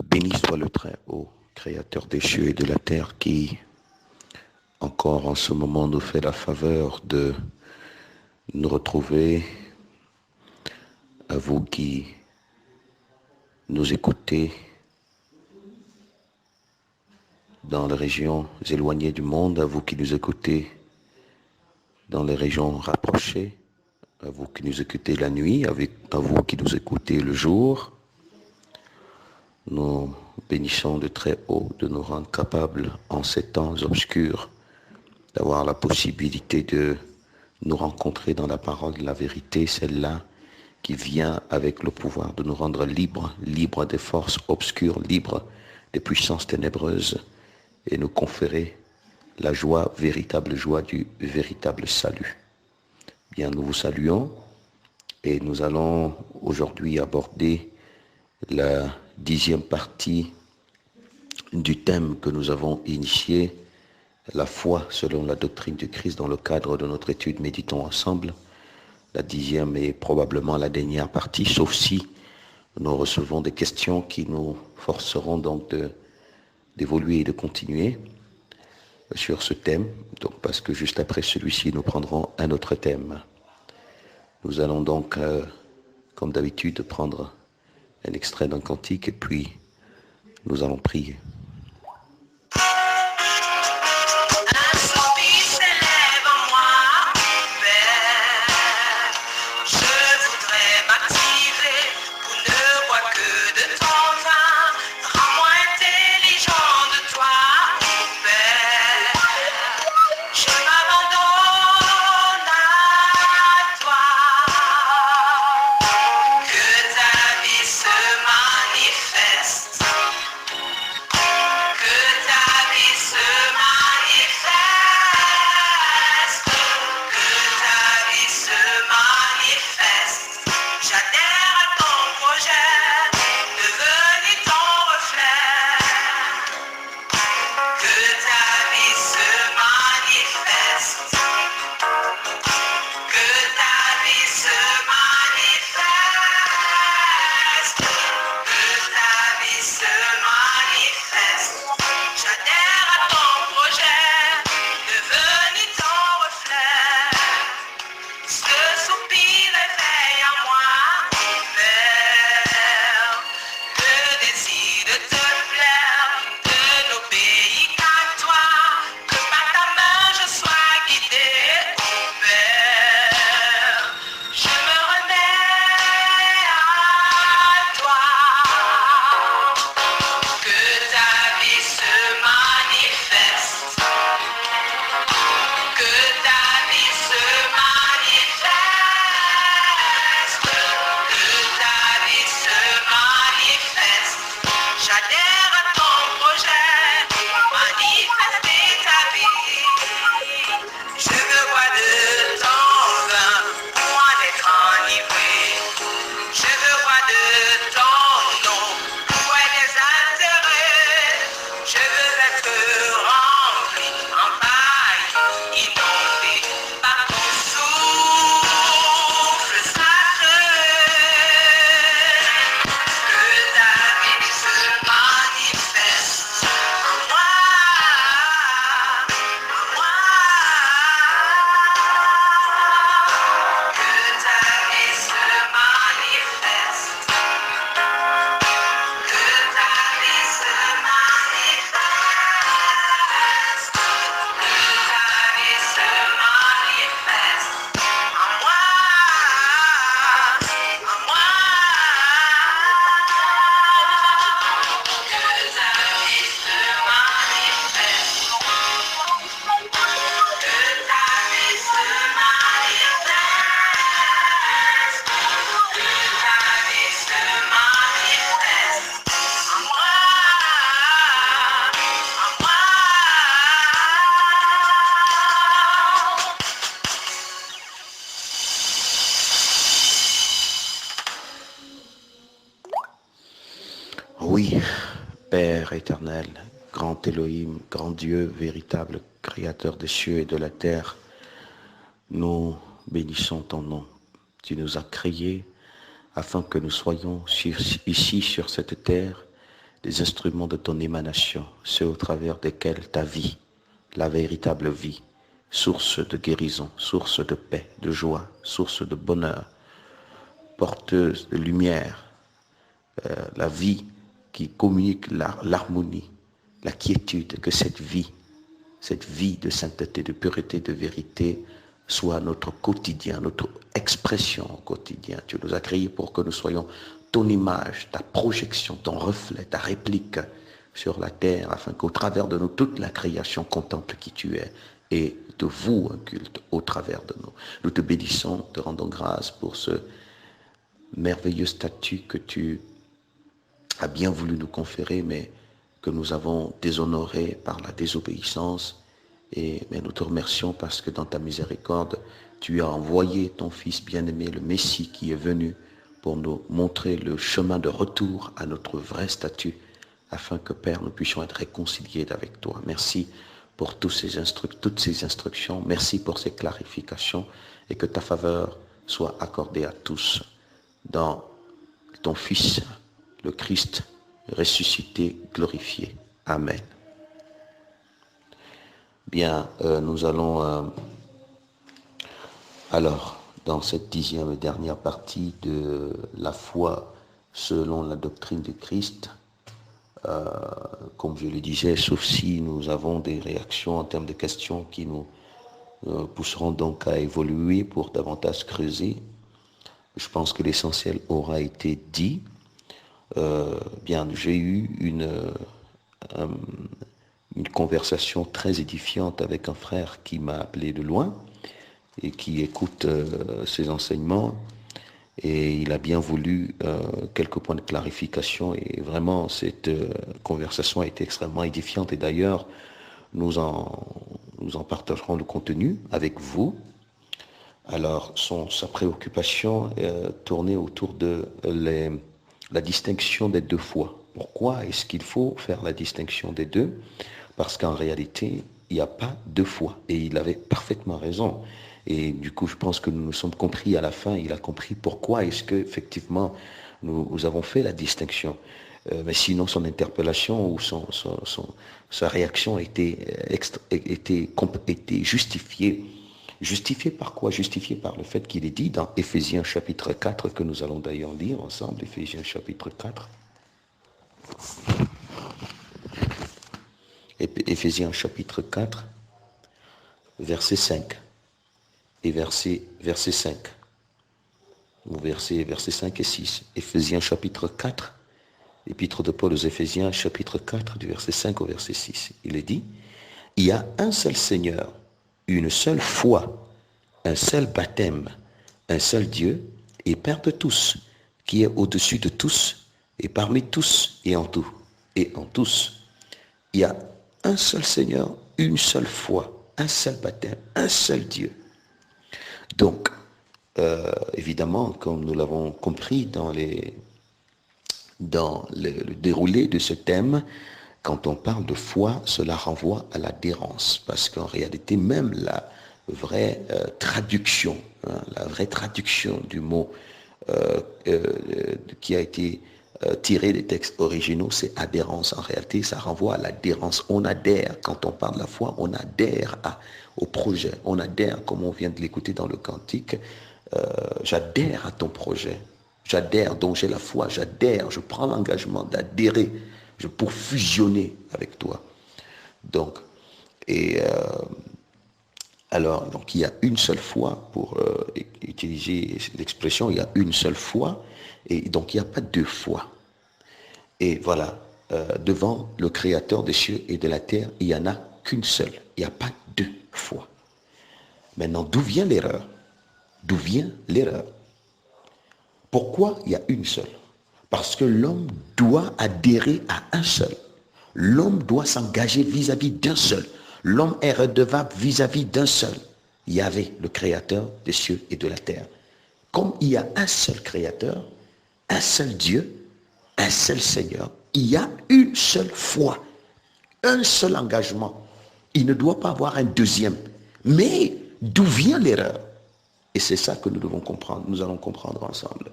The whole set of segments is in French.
Béni soit le Très-Haut, Créateur des cieux et de la terre, qui encore en ce moment nous fait la faveur de nous retrouver, à vous qui nous écoutez dans les régions éloignées du monde, à vous qui nous écoutez dans les régions rapprochées, à vous qui nous écoutez la nuit, à vous qui nous écoutez le jour. Nous bénissons de très haut de nous rendre capables en ces temps obscurs d'avoir la possibilité de nous rencontrer dans la parole de la vérité, celle-là qui vient avec le pouvoir de nous rendre libres, libres des forces obscures, libres des puissances ténébreuses et nous conférer la joie, véritable joie du véritable salut. Bien, nous vous saluons et nous allons aujourd'hui aborder la 10e partie du thème que nous avons initié, la foi selon la doctrine du Christ, dans le cadre de notre étude Méditons ensemble. La 10e est probablement la dernière partie, sauf si nous recevons des questions qui nous forceront donc d'évoluer et de continuer sur ce thème, donc parce que juste après celui-ci, nous prendrons un autre thème. Nous allons donc, comme d'habitude, prendre un extrait d'un cantique et puis nous allons prier. Oui, Père éternel, grand Elohim, grand Dieu, véritable Créateur des cieux et de la terre, nous bénissons ton nom. Tu nous as créés afin que nous soyons ici sur cette terre des instruments de ton émanation, ceux au travers desquels ta vie, la véritable vie, source de guérison, source de paix, de joie, source de bonheur, porteuse de lumière, la vie qui communique l'harmonie, la quiétude, que cette vie de sainteté, de pureté, de vérité, soit notre quotidien, notre expression au quotidien. Tu nous as créés pour que nous soyons ton image, ta projection, ton reflet, ta réplique sur la terre, afin qu'au travers de nous, toute la création contemple qui tu es et te voue un culte au travers de nous. Nous te bénissons, te rendons grâce pour ce merveilleux statut que tu as bien voulu nous conférer, mais que nous avons déshonoré par la désobéissance. Mais nous te remercions parce que dans ta miséricorde, tu as envoyé ton Fils bien-aimé, le Messie, qui est venu pour nous montrer le chemin de retour à notre vrai statut, afin que, Père, nous puissions être réconciliés avec toi. Merci pour toutes ces instructions. Merci pour ces clarifications et que ta faveur soit accordée à tous dans ton Fils, le Christ, ressuscité, glorifié. Amen. Bien, nous allons alors, dans cette 10e et dernière partie de la foi selon la doctrine de Christ, comme je le disais, sauf si nous avons des réactions en termes de questions qui nous pousseront donc à évoluer pour davantage creuser. Je pense que l'essentiel aura été dit. Bien, j'ai eu une conversation très édifiante avec un frère qui m'a appelé de loin et qui écoute ces enseignements, et il a bien voulu quelques points de clarification, et vraiment cette conversation a été extrêmement édifiante, et d'ailleurs nous en partagerons le contenu avec vous. Alors sa préoccupation tournait autour de la distinction des deux foi. Pourquoi est-ce qu'il faut faire la distinction des deux? Parce qu'en réalité, il n'y a pas deux foi. Et il avait parfaitement raison. Et du coup, je pense que nous nous sommes compris à la fin. Il a compris pourquoi est-ce qu'effectivement, nous avons fait la distinction. Mais sinon, son interpellation ou sa réaction était justifiée. Justifiée par quoi? Justifiée par le fait qu'il est dit dans Éphésiens chapitre 4, que nous allons d'ailleurs lire ensemble, Éphésiens chapitre 4. Éphésiens chapitre 4, verset 5 et verset 5. Ou versets 5 et 6. Éphésiens chapitre 4, épître de Paul aux Éphésiens chapitre 4, du verset 5 au verset 6. Il est dit, il y a un seul Seigneur, une seule foi, un seul baptême, un seul Dieu et Père de tous, qui est au-dessus de tous et parmi tous et en tout. Et en tous, il y a un seul Seigneur, une seule foi, un seul baptême, un seul Dieu. Donc, évidemment, comme nous l'avons compris dans le déroulé de ce thème, quand on parle de foi, cela renvoie à l'adhérence, parce qu'en réalité, même la vraie traduction, la vraie traduction du mot qui a été tiré des textes originaux, c'est adhérence. En réalité, ça renvoie à l'adhérence. On adhère, quand on parle de la foi, on adhère au projet. On adhère, comme on vient de l'écouter dans le cantique, j'adhère à ton projet. J'adhère, donc j'ai la foi, j'adhère, je prends l'engagement d'adhérer pour fusionner avec toi. Donc, alors, donc il y a une seule foi, pour utiliser l'expression, il y a une seule foi, et donc il n'y a pas deux fois. Et voilà, devant le Créateur des cieux et de la terre, il n'y en a qu'une seule. Il n'y a pas deux fois. Maintenant, d'où vient l'erreur? D'où vient l'erreur? Pourquoi il y a une seule? Parce que l'homme doit adhérer à un seul. L'homme doit s'engager vis-à-vis d'un seul. L'homme est redevable vis-à-vis d'un seul. Yahvé, le Créateur des cieux et de la terre. Comme il y a un seul Créateur, un seul Dieu, un seul Seigneur, il y a une seule foi, un seul engagement. Il ne doit pas avoir un deuxième. Mais d'où vient l'erreur? Et c'est ça que nous devons comprendre, nous allons comprendre ensemble.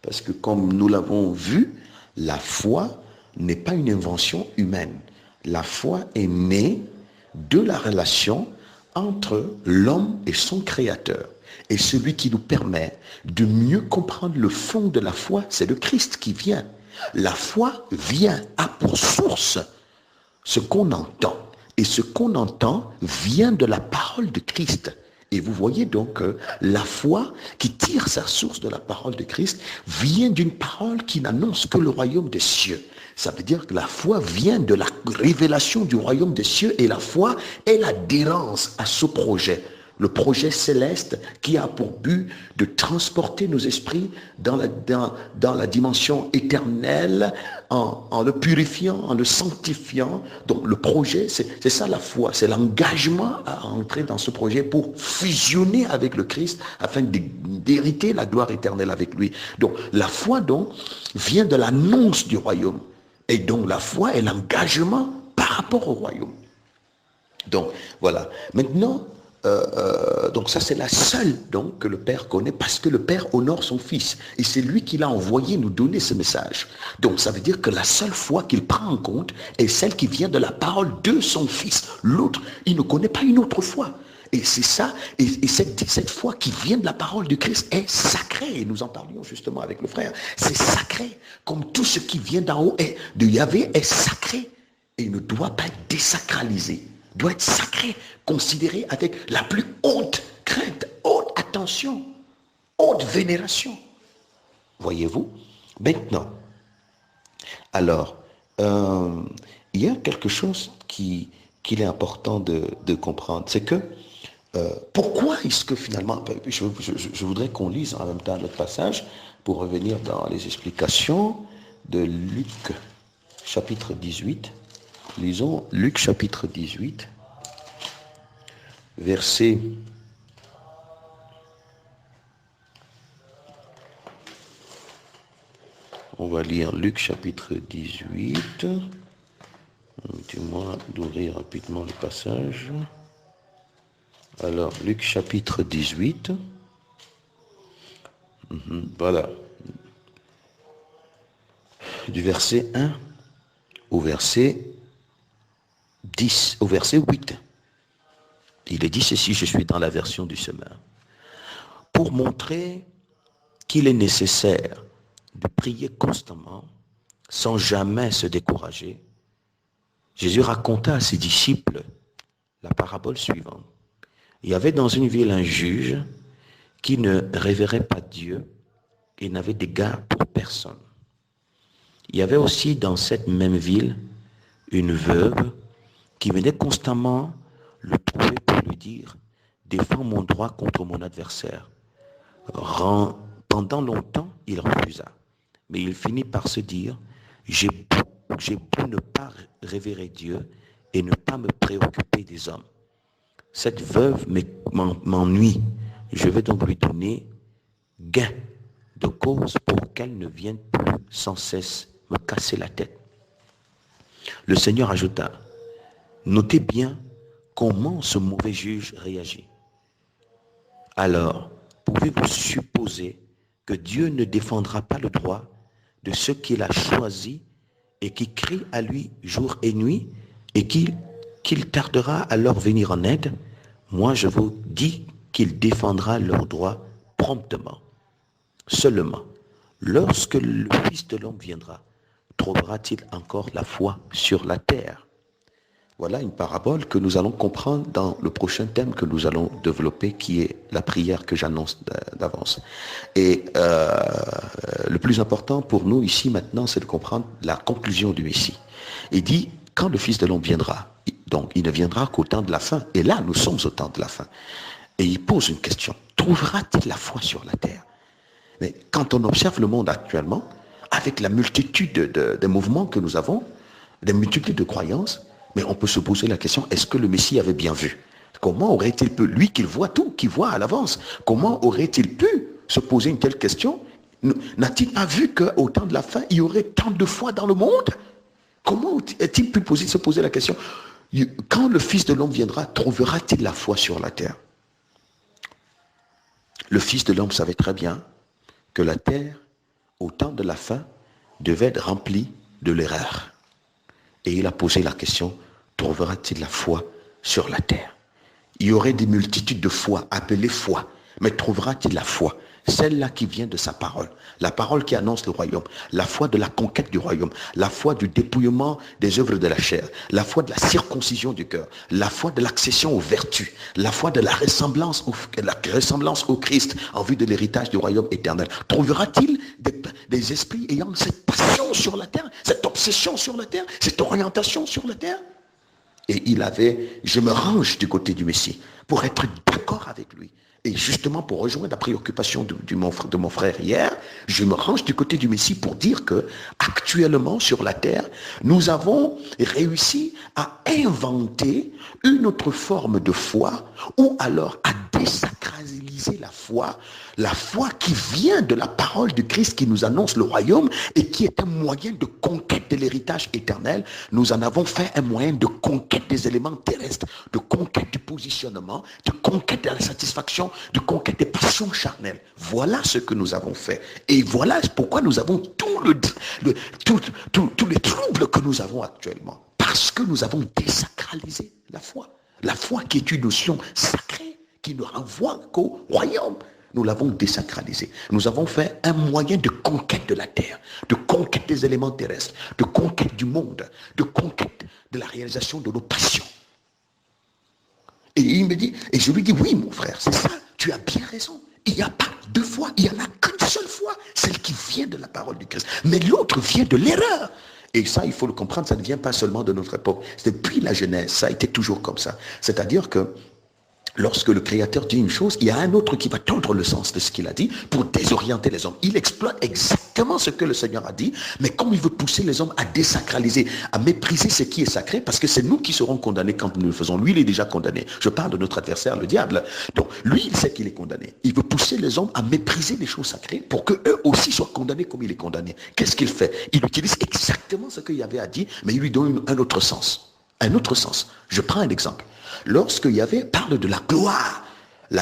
Parce que comme nous l'avons vu, la foi n'est pas une invention humaine. La foi est née de la relation entre l'homme et son créateur. Et celui qui nous permet de mieux comprendre le fond de la foi, c'est le Christ qui vient. La foi vient, a pour source ce qu'on entend. Et ce qu'on entend vient de la parole de Christ. Et vous voyez donc la foi qui tire sa source de la parole de Christ vient d'une parole qui n'annonce que le royaume des cieux. Ça veut dire que la foi vient de la révélation du royaume des cieux et la foi est l'adhérence à ce projet. Le projet céleste qui a pour but de transporter nos esprits dans la dimension éternelle en le purifiant, en le sanctifiant. Donc le projet, c'est ça la foi, c'est l'engagement à entrer dans ce projet pour fusionner avec le Christ afin d'hériter la gloire éternelle avec lui. Donc la foi donc vient de l'annonce du royaume. Et donc la foi est l'engagement par rapport au royaume. Donc voilà. Maintenant, donc ça c'est la seule donc que le Père connaît parce que le Père honore son Fils et c'est lui qui l'a envoyé nous donner ce message. Donc ça veut dire que la seule foi qu'il prend en compte est celle qui vient de la parole de son Fils. L'autre, il ne connaît pas une autre foi. Et c'est ça, et cette foi qui vient de la parole de Christ est sacrée. Et nous en parlions justement avec le frère. C'est sacré, comme tout ce qui vient d'en haut de Yahvé est sacré et il ne doit pas être désacralisé. Doit être sacré, considéré avec la plus haute crainte, haute attention, haute vénération. Voyez-vous? Maintenant, alors, il y a quelque chose qu'il est important de comprendre, c'est que pourquoi est-ce que finalement, je voudrais qu'on lise en même temps notre passage pour revenir dans les explications de Luc chapitre 18. Lisons Luc chapitre 18, verset on va lire Luc chapitre 18. Permettez-moi d'ouvrir rapidement le passage. Alors, Luc chapitre 18. Voilà. Du verset 1 au verset 10, au verset 8. Il est dit ceci, je suis dans la version du semeur. Pour montrer qu'il est nécessaire de prier constamment, sans jamais se décourager, Jésus raconta à ses disciples la parabole suivante. Il y avait dans une ville un juge qui ne révérait pas Dieu et n'avait d'égard pour personne. Il y avait aussi dans cette même ville une veuve qui venait constamment le trouver pour lui dire « Défends mon droit contre mon adversaire ». Pendant longtemps, il refusa. Mais il finit par se dire « J'ai beau ne pas révérer Dieu et ne pas me préoccuper des hommes. Cette veuve m'ennuie. Je vais donc lui donner gain de cause pour qu'elle ne vienne plus sans cesse me casser la tête. » Le Seigneur ajouta, notez bien comment ce mauvais juge réagit. Alors, pouvez-vous supposer que Dieu ne défendra pas le droit de ceux qu'il a choisis et qui crient à lui jour et nuit et qu'il tardera à leur venir en aide? Moi, je vous dis qu'il défendra leurs droits promptement. Seulement, lorsque le Fils de l'homme viendra, trouvera-t-il encore la foi sur la terre? Voilà une parabole que nous allons comprendre dans le prochain thème que nous allons développer, qui est la prière que j'annonce d'avance. Et le plus important pour nous ici maintenant, c'est de comprendre la conclusion du Messie. Il dit, quand le Fils de l'homme viendra, donc il ne viendra qu'au temps de la fin, et là nous sommes au temps de la fin. Et il pose une question, trouvera-t-il la foi sur la terre? Mais quand on observe le monde actuellement, avec la multitude de mouvements que nous avons, des multitudes de croyances, mais on peut se poser la question, est-ce que le Messie avait bien vu? Comment aurait-il pu, lui qui voit tout, qui voit à l'avance, comment aurait-il pu se poser une telle question? N'a-t-il pas vu qu'au temps de la fin, il y aurait tant de foi dans le monde? Comment a-t-il pu se poser la question? Quand le Fils de l'homme viendra, trouvera-t-il la foi sur la terre? Le Fils de l'homme savait très bien que la terre, au temps de la fin, devait être remplie de l'erreur. Et il a posé la question, trouvera-t-il la foi sur la terre? Il y aurait des multitudes de foi, appelées foi, mais trouvera-t-il la foi? Celle-là qui vient de sa parole, la parole qui annonce le royaume, la foi de la conquête du royaume, la foi du dépouillement des œuvres de la chair, la foi de la circoncision du cœur, la foi de l'accession aux vertus, la foi de la ressemblance au Christ en vue de l'héritage du royaume éternel. Trouvera-t-il des esprits ayant cette passion sur la terre, cette obsession sur la terre, cette orientation sur la terre? Et je me range du côté du Messie pour être d'accord avec lui. Et justement, pour rejoindre la préoccupation de mon frère hier, je me range du côté du Messie pour dire que, actuellement, sur la terre, nous avons réussi à inventer une autre forme de foi, ou alors à désacraliser la foi qui vient de la parole du Christ qui nous annonce le royaume et qui est un moyen de conquête de l'héritage éternel. Nous en avons fait un moyen de conquête des éléments terrestres, de conquête du positionnement, de conquête de la satisfaction, de conquête des passions charnelles. Voilà ce que nous avons fait. Et voilà pourquoi nous avons tous les troubles que nous avons actuellement. Parce que nous avons désacralisé la foi. La foi qui est une notion sacrée, qui ne renvoie qu'au royaume. Nous l'avons désacralisé. Nous avons fait un moyen de conquête de la terre, de conquête des éléments terrestres, de conquête du monde, de conquête de la réalisation de nos passions. Et il me dit, et je lui dis, oui mon frère, c'est ça, tu as bien raison. Il n'y a pas deux fois, il n'y en a qu'une seule fois, celle qui vient de la parole du Christ. Mais l'autre vient de l'erreur. Et ça, il faut le comprendre, ça ne vient pas seulement de notre époque. Depuis la Genèse, ça a été toujours comme ça. C'est-à-dire que lorsque le Créateur dit une chose, il y a un autre qui va tendre le sens de ce qu'il a dit pour désorienter les hommes. Il exploite exactement ce que le Seigneur a dit, mais comme il veut pousser les hommes à désacraliser, à mépriser ce qui est sacré, parce que c'est nous qui serons condamnés quand nous le faisons. Lui, il est déjà condamné. Je parle de notre adversaire, le diable. Donc, lui, il sait qu'il est condamné. Il veut pousser les hommes à mépriser les choses sacrées pour qu'eux aussi soient condamnés comme il est condamné. Qu'est-ce qu'il fait? Il utilise exactement ce qu'il y avait à dire, mais il lui donne un autre sens. Un autre sens. Je prends un exemple. Lorsque Yahvé parle de la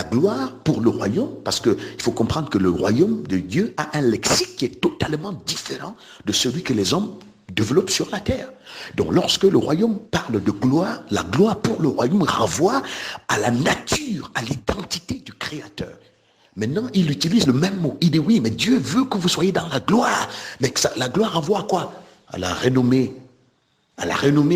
gloire pour le royaume, parce qu'il faut comprendre que le royaume de Dieu a un lexique qui est totalement différent de celui que les hommes développent sur la terre. Donc lorsque le royaume parle de gloire, la gloire pour le royaume renvoie à la nature, à l'identité du Créateur. Maintenant, il utilise le même mot. Il dit oui, mais Dieu veut que vous soyez dans la gloire. Mais la gloire renvoie à quoi? À la renommée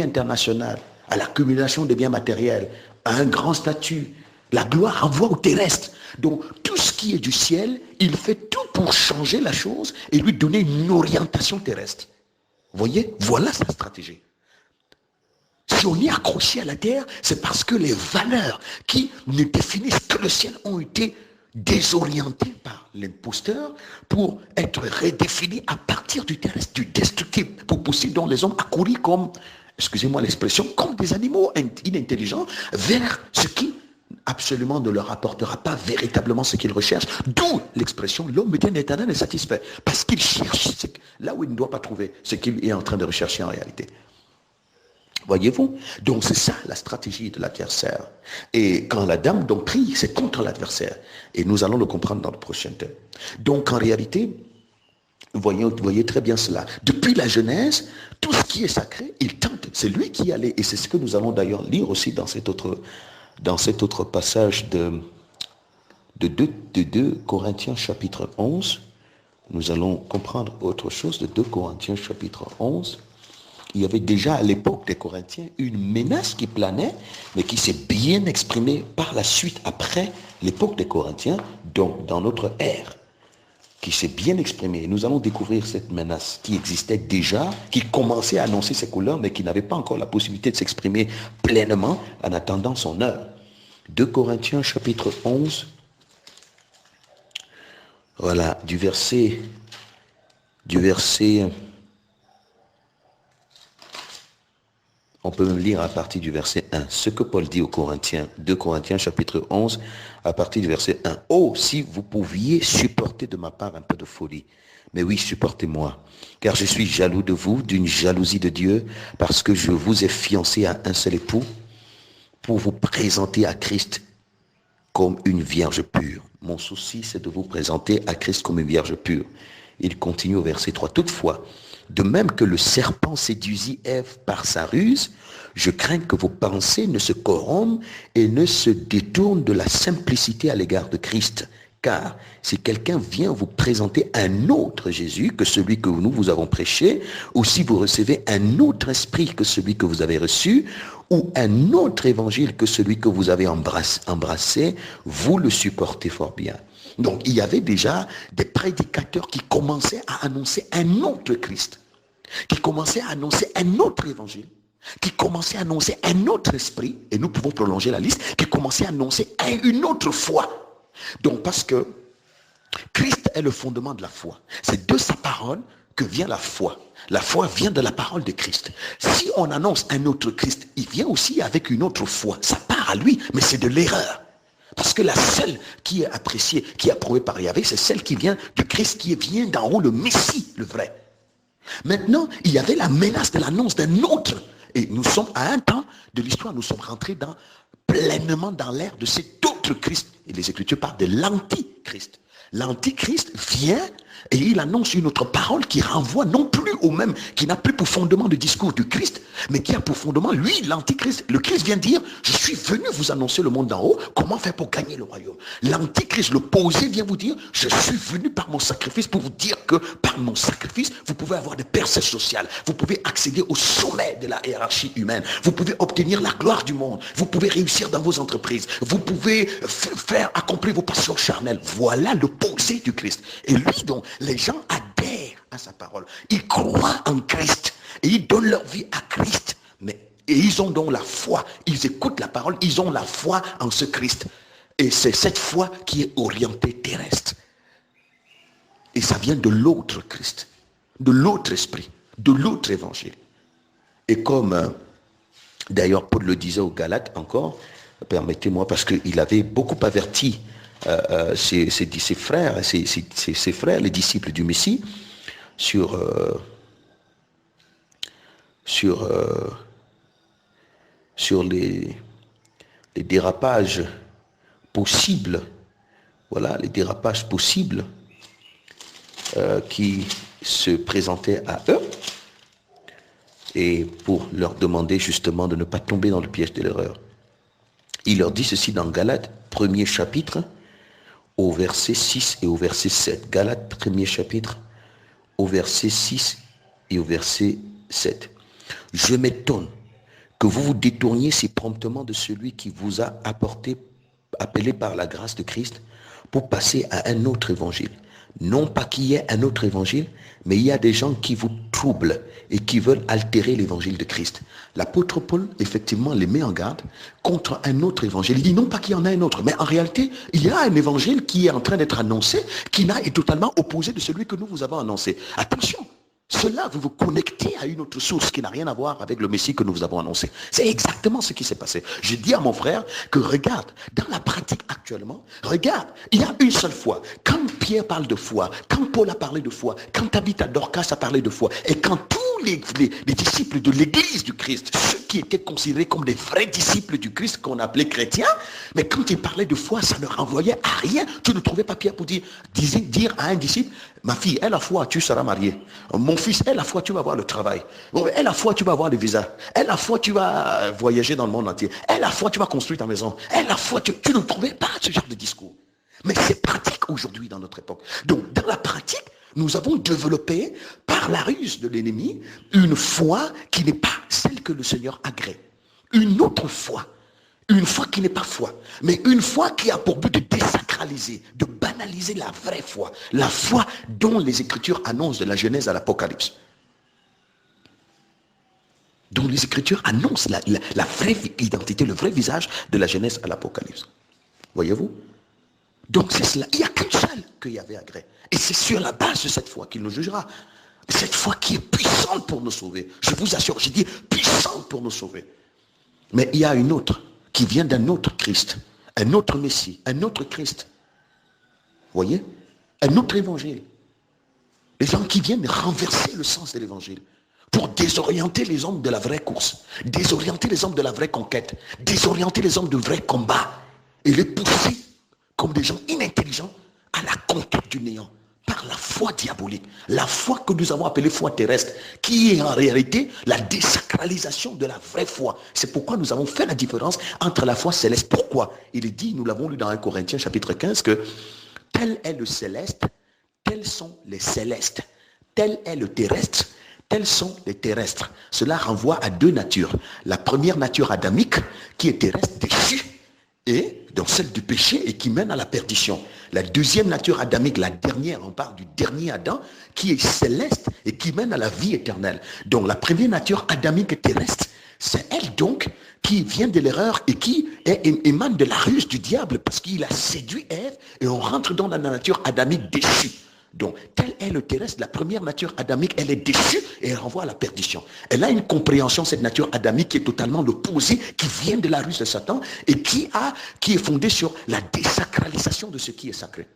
internationale, à l'accumulation des biens matériels, à un grand statut. La gloire renvoie au terrestre. Donc, tout ce qui est du ciel, il fait tout pour changer la chose et lui donner une orientation terrestre. Vous voyez? Voilà sa stratégie. Si on est accroché à la terre, c'est parce que les valeurs qui ne définissent que le ciel ont été désorientées par l'imposteur pour être redéfinies à partir du terrestre, du destructible, pour pousser donc les hommes à courir comme, excusez-moi l'expression, comme des animaux inintelligents vers ce qui absolument ne leur apportera pas véritablement ce qu'ils recherchent. D'où l'expression, l'homme bien éternel est satisfait. Parce qu'il cherche là où il ne doit pas trouver ce qu'il est en train de rechercher en réalité. Voyez-vous? Donc c'est ça la stratégie de l'adversaire. Et quand la dame donc prie, c'est contre l'adversaire. Et nous allons le comprendre dans le prochain thème. Donc en réalité, vous voyez très bien cela. Depuis la Genèse, tout ce qui est sacré, il tente. C'est lui qui allait. Et c'est ce que nous allons d'ailleurs lire aussi dans cet autre passage de 2 Corinthiens chapitre 11. Nous allons comprendre autre chose de 2 Corinthiens chapitre 11. Il y avait déjà à l'époque des Corinthiens une menace qui planait, mais qui s'est bien exprimée par la suite, après l'époque des Corinthiens, donc dans notre ère, qui s'est bien exprimée. Et nous allons découvrir cette menace qui existait déjà, qui commençait à annoncer ses couleurs, mais qui n'avait pas encore la possibilité de s'exprimer pleinement en attendant son heure. 2 Corinthiens chapitre 11, voilà, du verset on peut même lire à partir du verset 1. Ce que Paul dit aux Corinthiens, 2 Corinthiens chapitre 11, à partir du verset 1. « Oh, si vous pouviez supporter de ma part un peu de folie. Mais oui, supportez-moi, car je suis jaloux de vous, d'une jalousie de Dieu, parce que je vous ai fiancé à un seul époux, pour vous présenter à Christ comme une vierge pure. Mon souci, c'est de vous présenter à Christ comme une vierge pure. » Il continue au verset 3. « Toutefois, De même que le serpent séduisit Ève par sa ruse, je crains que vos pensées ne se corrompent et ne se détournent de la simplicité à l'égard de Christ. Car si quelqu'un vient vous présenter un autre Jésus que celui que nous vous avons prêché, ou si vous recevez un autre esprit que celui que vous avez reçu, ou un autre évangile que celui que vous avez embrassé, vous le supportez fort bien. Donc il y avait déjà des prédicateurs qui commençaient à annoncer un autre Christ, qui commençaient à annoncer un autre évangile, qui commençaient à annoncer un autre esprit, et nous pouvons prolonger la liste, qui commençaient à annoncer une autre foi. Donc parce que Christ est le fondement de la foi. C'est de sa parole que vient la foi. La foi vient de la parole de Christ. Si on annonce un autre Christ, il vient aussi avec une autre foi. Ça part à lui, mais c'est de l'erreur. Parce que la seule qui est appréciée, qui est approuvée par Yahvé, c'est celle qui vient du Christ, qui vient d'en haut, le Messie, le vrai. Maintenant, il y avait la menace de l'annonce d'un autre. Et nous sommes à un temps de l'histoire, nous sommes rentrés pleinement dans l'ère de cet autre Christ. Et les Écritures parlent de l'antichrist. L'antichrist vient et il annonce une autre parole qui renvoie non plus au même, qui n'a plus pour fondement le discours du Christ, mais qui a pour fondement, lui, l'antichrist. Le Christ vient dire, je suis venu vous annoncer le monde d'en haut, comment faire pour gagner le royaume. L'antichrist, l'opposé, vient vous dire, je suis venu par mon sacrifice pour vous dire que par mon sacrifice, vous pouvez avoir des percées sociales, vous pouvez accéder au sommet de la hiérarchie humaine, vous pouvez obtenir la gloire du monde, vous pouvez réussir dans vos entreprises, vous pouvez faire accomplir vos passions charnelles. Voilà l'opposé du Christ. Et lui, donc, les gens adhèrent à sa parole. Ils croient en Christ et ils donnent leur vie à Christ. Et ils ont donc la foi. Ils écoutent la parole. Ils ont la foi en ce Christ. Et c'est cette foi qui est orientée terrestre. Et ça vient de l'autre Christ, de l'autre esprit, de l'autre évangile. Et comme d'ailleurs Paul le disait aux Galates encore, permettez-moi, parce qu'il avait beaucoup averti ses frères, les disciples du Messie, sur les dérapages possibles, voilà, les dérapages possibles qui se présentaient à eux, et pour leur demander justement de ne pas tomber dans le piège de l'erreur. Il leur dit ceci dans Galates, premier chapitre, au verset 6 et au verset 7. Galates, premier chapitre, au verset 6 et au verset 7. Je m'étonne que vous vous détourniez si promptement de celui qui vous a appelé par la grâce de Christ, pour passer à un autre évangile. Non pas qu'il y ait un autre évangile, mais il y a des gens qui vous troublent et qui veulent altérer l'évangile de Christ. L'apôtre Paul, effectivement, les met en garde contre un autre évangile. Il dit non pas qu'il y en a un autre, mais en réalité, il y a un évangile qui est en train d'être annoncé, qui est totalement opposé de celui que nous vous avons annoncé. Attention, cela, vous vous connectez à une autre source qui n'a rien à voir avec le Messie que nous vous avons annoncé. C'est exactement ce qui s'est passé. Je dis à mon frère que regarde, dans la pratique actuellement, regarde, il y a une seule foi. Quand Pierre parle de foi, quand Paul a parlé de foi, quand Tabitha Dorcas a parlé de foi, et quand tous les disciples de l'église du Christ, ceux qui étaient considérés comme des vrais disciples du Christ qu'on appelait chrétiens, mais quand ils parlaient de foi, ça ne renvoyait à rien. Tu ne trouvais pas Pierre pour dire à un disciple, ma fille, aie la foi, tu seras marié. Mon fils, aie la foi, tu vas avoir le travail. Aie la foi, tu vas avoir le visa. Aie la foi, tu vas voyager dans le monde entier. Aie la foi, tu vas construire ta maison. Aie la foi, tu ne trouvais pas ce genre de discours. Mais c'est pratique aujourd'hui dans notre époque. Donc, dans la pratique, nous avons développé, par la ruse de l'ennemi, une foi qui n'est pas celle que le Seigneur agrée. Une autre foi. Une foi qui n'est pas foi, mais une foi qui a pour but de désacraliser, de banaliser la vraie foi. La foi dont les Écritures annoncent de la Genèse à l'Apocalypse. Dont les Écritures annoncent la vraie identité, le vrai visage de la Genèse à l'Apocalypse. Voyez-vous? Donc c'est cela. Il n'y a qu'une seule qu'il y avait agré. Et c'est sur la base de cette foi qu'il nous jugera. Cette foi qui est puissante pour nous sauver. Je vous assure, j'ai dit puissante pour nous sauver. Mais il y a une autre qui vient d'un autre Christ, un autre Messie, un autre Christ. Vous voyez? Un autre évangile. Les gens qui viennent renverser le sens de l'évangile pour désorienter les hommes de la vraie course, désorienter les hommes de la vraie conquête, désorienter les hommes de vrai combat et les pousser comme des gens inintelligents à la conquête du néant. par la foi diabolique, la foi que nous avons appelée foi terrestre, qui est en réalité la désacralisation de la vraie foi. C'est pourquoi nous avons fait la différence entre la foi céleste. Pourquoi? Il est dit, nous l'avons lu dans 1 Corinthiens chapitre 15, que tel est le céleste, tels sont les célestes, tel est le terrestre, tels sont les terrestres. Cela renvoie à deux natures. La première nature adamique, qui est terrestre, déchue, et donc celle du péché et qui mène à la perdition. La deuxième nature adamique, la dernière, on parle du dernier Adam, qui est céleste et qui mène à la vie éternelle. Donc la première nature adamique et terrestre, c'est elle donc qui vient de l'erreur et qui émane de la ruse du diable parce qu'il a séduit Ève et on rentre dans la nature adamique déchue. Donc, tel est le terrestre, la première nature adamique, elle est déchue et elle renvoie à la perdition. Elle a une compréhension, cette nature adamique, qui est totalement l'opposé, qui vient de la ruse de Satan et qui est fondée sur la désacralisation de ce qui est sacré.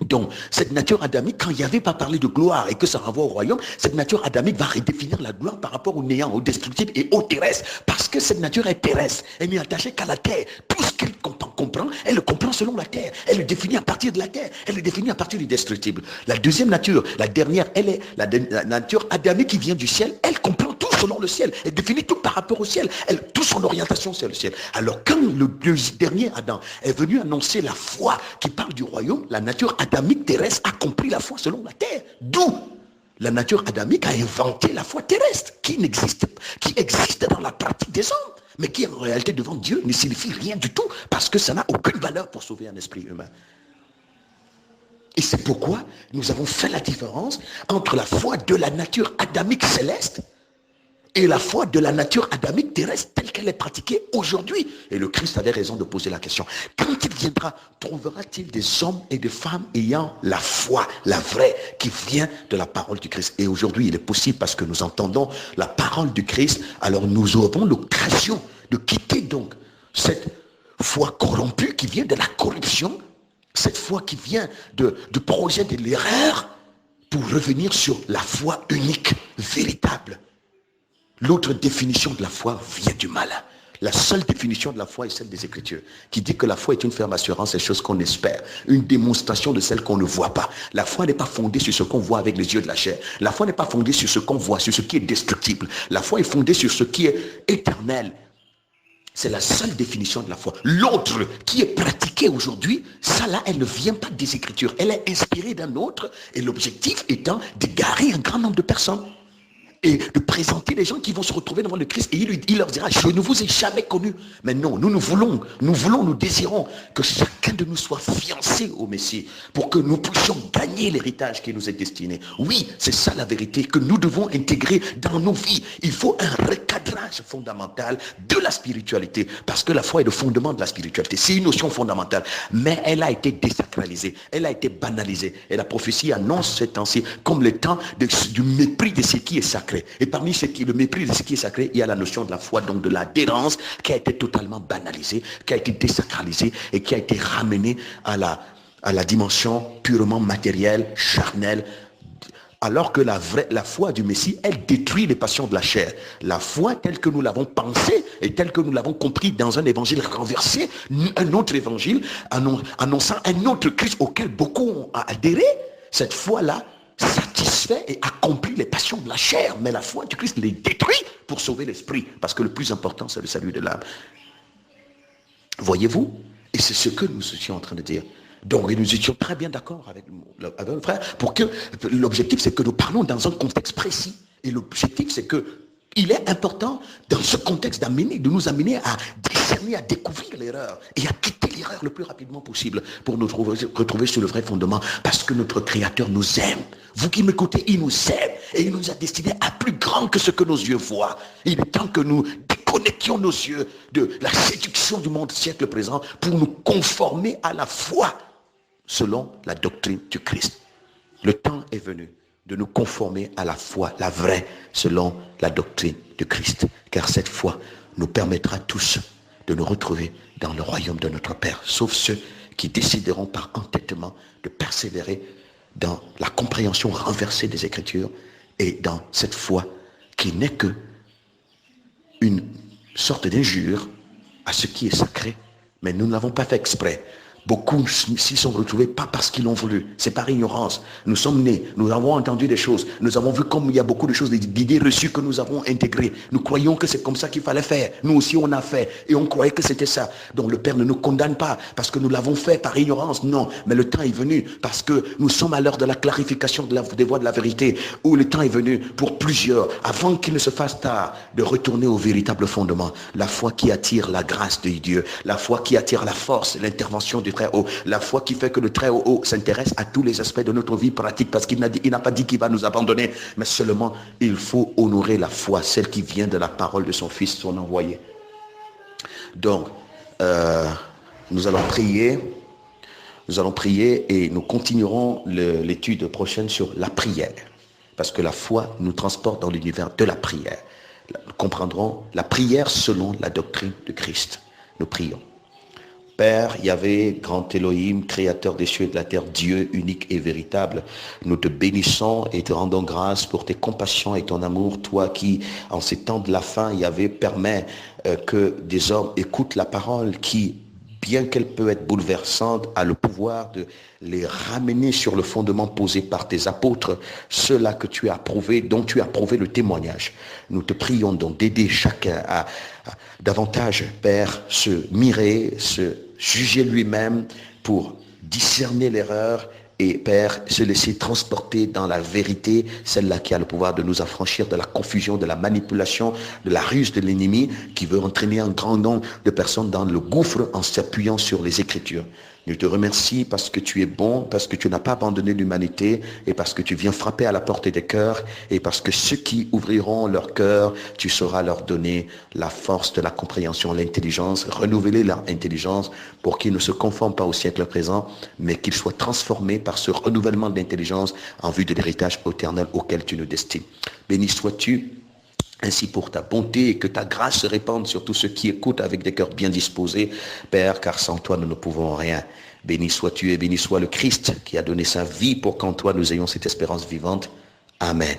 Donc, cette nature adamique, quand Yahvé va parler de gloire et que ça renvoie au royaume, cette nature adamique va redéfinir la gloire par rapport au néant, au destructible et au terrestre. Parce que cette nature est terrestre. Elle n'est attachée qu'à la terre. Tout ce qu'elle comprend, elle le comprend selon la terre. Elle le définit à partir de la terre. Elle le définit à partir du destructible. La deuxième nature, la dernière, elle est la nature adamique qui vient du ciel. Elle comprend tout selon le ciel. Elle définit tout par rapport au ciel. Toute son orientation, c'est le ciel. Alors, quand le dernier Adam est venu annoncer la foi qui parle du royaume, la nature adamique terrestre a compris la foi selon la terre. D'où la nature adamique a inventé la foi terrestre qui existe dans la pratique des hommes, mais qui en réalité devant Dieu ne signifie rien du tout parce que ça n'a aucune valeur pour sauver un esprit humain. Et c'est pourquoi nous avons fait la différence entre la foi de la nature adamique céleste et la foi de la nature adamique terrestre telle qu'elle est pratiquée aujourd'hui. Et le Christ avait raison de poser la question. Quand il viendra, trouvera-t-il des hommes et des femmes ayant la foi, la vraie, qui vient de la parole du Christ? Et aujourd'hui, il est possible parce que nous entendons la parole du Christ, alors nous aurons l'occasion de quitter donc cette foi corrompue qui vient de la corruption, cette foi qui vient du projet de l'erreur, pour revenir sur la foi unique, véritable. L'autre définition de la foi vient du mal. La seule définition de la foi est celle des Écritures, qui dit que la foi est une ferme assurance des choses qu'on espère, une démonstration de celles qu'on ne voit pas. La foi n'est pas fondée sur ce qu'on voit avec les yeux de la chair. La foi n'est pas fondée sur ce qu'on voit, sur ce qui est destructible. La foi est fondée sur ce qui est éternel. C'est la seule définition de la foi. L'autre qui est pratiquée aujourd'hui, ça là, elle ne vient pas des Écritures. Elle est inspirée d'un autre, et l'objectif étant d'égarer un grand nombre de personnes. Et de présenter les gens qui vont se retrouver devant le Christ. Et il leur dira, je ne vous ai jamais connus. Mais non, nous désirons que chacun de nous soit fiancé au Messie pour que nous puissions gagner l'héritage qui nous est destiné. Oui, c'est ça la vérité que nous devons intégrer dans nos vies. Il faut un recadrage fondamental de la spiritualité parce que la foi est le fondement de la spiritualité. C'est une notion fondamentale. Mais elle a été désacralisée. Elle a été banalisée. Et la prophétie annonce ces temps-ci comme le temps du mépris de ce qui est sacré. Et parmi le mépris de ce qui est sacré, il y a la notion de la foi, donc de l'adhérence, qui a été totalement banalisée, qui a été désacralisée et qui a été ramenée à la dimension purement matérielle, charnelle, alors que la foi du Messie, elle détruit les passions de la chair. La foi telle que nous l'avons pensée et telle que nous l'avons compris dans un évangile renversé, un autre évangile annonçant un autre Christ auquel beaucoup ont adhéré, cette foi-là satisfait et accomplit les passions de la chair, mais la foi du Christ les détruit pour sauver l'esprit, parce que le plus important c'est le salut de l'âme. Voyez-vous? Et c'est ce que nous étions en train de dire. Donc nous étions très bien d'accord avec le frère, pour que l'objectif c'est que nous parlons dans un contexte précis, et l'objectif c'est que il est important dans ce contexte de nous amener à discerner, à découvrir l'erreur et à quitter l'erreur le plus rapidement possible pour nous retrouver sur le vrai fondement, parce que notre Créateur nous aime. Vous qui m'écoutez, il nous aime et il nous a destinés à plus grand que ce que nos yeux voient. Il est temps que nous déconnections nos yeux de la séduction du monde siècle présent pour nous conformer à la foi selon la doctrine du Christ. Le temps est venu de nous conformer à la foi, la vraie, selon la doctrine de Christ. Car cette foi nous permettra tous de nous retrouver dans le royaume de notre Père, sauf ceux qui décideront par entêtement de persévérer dans la compréhension renversée des Écritures et dans cette foi qui n'est que une sorte d'injure à ce qui est sacré. Mais nous ne l'avons pas fait exprès. Beaucoup s'y sont retrouvés pas parce qu'ils l'ont voulu, c'est par ignorance. Nous sommes nés, nous avons entendu des choses, nous avons vu comme il y a beaucoup de choses, d'idées reçues que nous avons intégrées. Nous croyons que c'est comme ça qu'il fallait faire. Nous aussi on a fait et on croyait que c'était ça. Donc le Père ne nous condamne pas parce que nous l'avons fait par ignorance, non. Mais le temps est venu parce que nous sommes à l'heure de la clarification des voies de la vérité, où le temps est venu pour plusieurs, avant qu'il ne se fasse tard, de retourner au véritable fondement. La foi qui attire la grâce de Dieu, la foi qui attire la force, l'intervention du Très-Haut, la foi qui fait que le Très-Haut s'intéresse à tous les aspects de notre vie pratique, parce qu'il n'a pas dit qu'il va nous abandonner, mais seulement il faut honorer la foi, celle qui vient de la parole de son Fils, son envoyé. Donc, nous allons prier et nous continuerons l'étude prochaine sur la prière, parce que la foi nous transporte dans l'univers de la prière. Nous comprendrons la prière selon la doctrine de Christ. Nous prions. Père, Yahvé, grand Elohim, créateur des cieux et de la terre, Dieu unique et véritable, nous te bénissons et te rendons grâce pour tes compassions et ton amour, toi qui, en ces temps de la fin, Yahvé, permet que des hommes écoutent la parole qui, bien qu'elle peut être bouleversante, a le pouvoir de les ramener sur le fondement posé par tes apôtres, ceux-là que tu as approuvé, dont tu as approuvé le témoignage. Nous te prions donc d'aider chacun à davantage, Père, se mirer, se juger lui-même pour discerner l'erreur et, Père, se laisser transporter dans la vérité, celle-là qui a le pouvoir de nous affranchir de la confusion, de la manipulation, de la ruse de l'ennemi qui veut entraîner un grand nombre de personnes dans le gouffre en s'appuyant sur les Écritures. Je te remercie parce que tu es bon, parce que tu n'as pas abandonné l'humanité et parce que tu viens frapper à la porte des cœurs et parce que ceux qui ouvriront leur cœur, tu sauras leur donner la force de la compréhension, l'intelligence, renouveler leur intelligence pour qu'ils ne se conforment pas au siècle présent, mais qu'ils soient transformés par ce renouvellement d'intelligence en vue de l'héritage éternel auquel tu nous destines. Béni sois-tu ainsi pour ta bonté et que ta grâce se répande sur tous ceux qui écoutent avec des cœurs bien disposés, Père, car sans toi nous ne pouvons rien. Béni sois-tu et béni soit le Christ qui a donné sa vie pour qu'en toi nous ayons cette espérance vivante. Amen.